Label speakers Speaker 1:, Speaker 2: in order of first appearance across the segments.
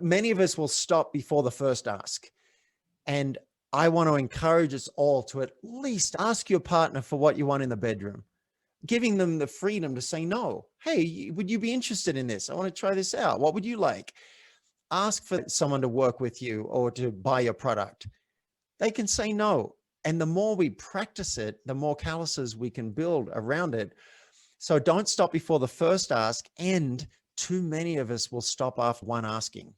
Speaker 1: many of us will stop before the first ask. And I want to encourage us all to at least ask your partner for what you want in the bedroom, giving them the freedom to say no. Hey, would you be interested in this? I want to try this out. What would you like? Ask for someone to work with you or to buy your product. They can say no. And the more we practice it, the more calluses we can build around it. So don't stop before the first ask. And too many of us will stop after one asking.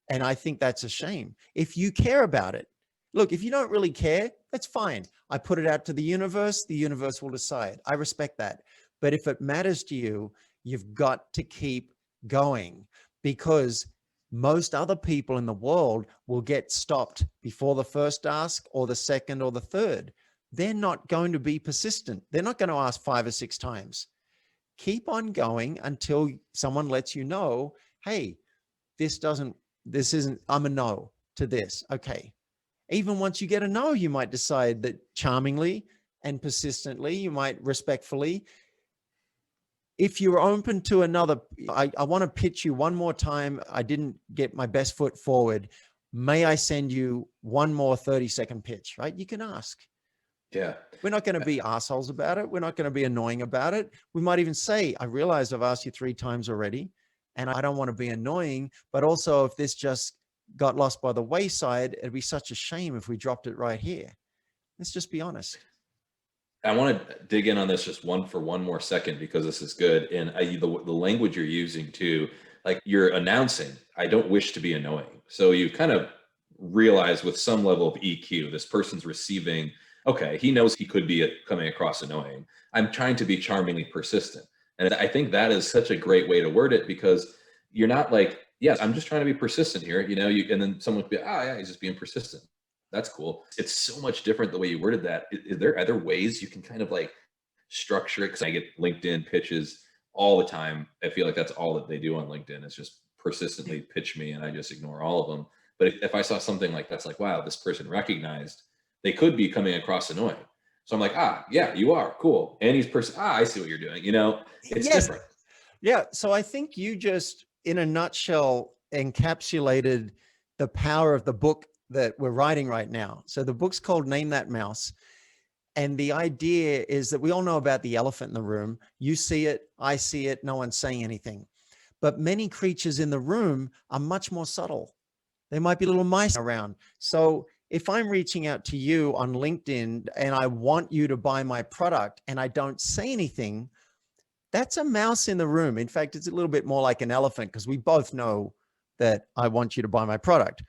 Speaker 1: And I think that's a shame. If you care about it, look, if you don't really care, that's fine. I put it out to the universe will decide. I respect that. But if it matters to you, you've got to keep going, because most other people in the world will get stopped before the first ask or the second or the third. They're not going to be persistent. They're not going to ask 5 or 6 times. Keep on going until someone lets you know, hey, I'm a no to this. Okay. Even once you get a no, you might decide that charmingly and persistently, you might respectfully. If you're open to another, I want to pitch you one more time. I didn't get my best foot forward. May I send you one more 30-second pitch, right? You can ask.
Speaker 2: Yeah.
Speaker 1: We're not going to be assholes about it. We're not going to be annoying about it. We might even say, I realize I've asked you 3 times already, and I don't want to be annoying, but also if this just got lost by the wayside, it'd be such a shame if we dropped it right here. Let's just be honest.
Speaker 2: I want to dig in on this just for one more second, because this is good. And the language you're using too, like you're announcing, I don't wish to be annoying. So you kind of realize with some level of EQ, this person's receiving, okay, he knows he could be coming across annoying. I'm trying to be charmingly persistent. And I think that is such a great way to word it, because you're not like, yes, I'm just trying to be persistent here. And then someone would be, yeah, he's just being persistent. That's cool. It's so much different the way you worded that. Is there other ways you can kind of like structure it? Because I get LinkedIn pitches all the time. I feel like that's all that they do on LinkedIn is just persistently pitch me, and I just ignore all of them. But if I saw something like that's like, wow, this person recognized they could be coming across annoying. So I'm like, yeah, you are cool. And he's I see what you're doing. It's different.
Speaker 1: Yeah. So I think you just, in a nutshell, encapsulated the power of the book that we're writing right now. So the book's called Name That Mouse. And the idea is that we all know about the elephant in the room. You see it, I see it, no one's saying anything. But many creatures in the room are much more subtle. They might be little mice around. So if I'm reaching out to you on LinkedIn and I want you to buy my product and I don't say anything, that's a mouse in the room. In fact, it's a little bit more like an elephant, because we both know that I want you to buy my product.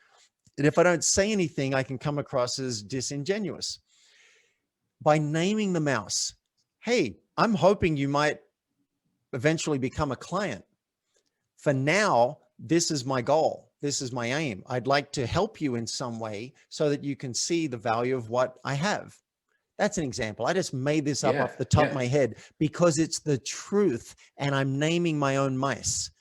Speaker 1: And if I don't say anything, I can come across as disingenuous. By naming the mouse, hey, I'm hoping you might eventually become a client. For now, this is my goal. This is my aim. I'd like to help you in some way so that you can see the value of what I have. That's an example. I just made this up off the top of my head because it's the truth, and I'm naming my own mice.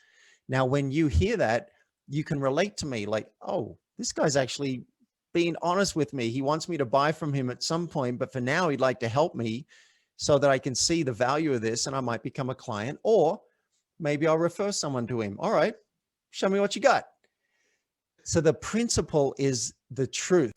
Speaker 1: Now, when you hear that, you can relate to me like, oh, this guy's actually being honest with me. He wants me to buy from him at some point, but for now he'd like to help me so that I can see the value of this and I might become a client, or maybe I'll refer someone to him. All right, show me what you got. So the principle is the truth.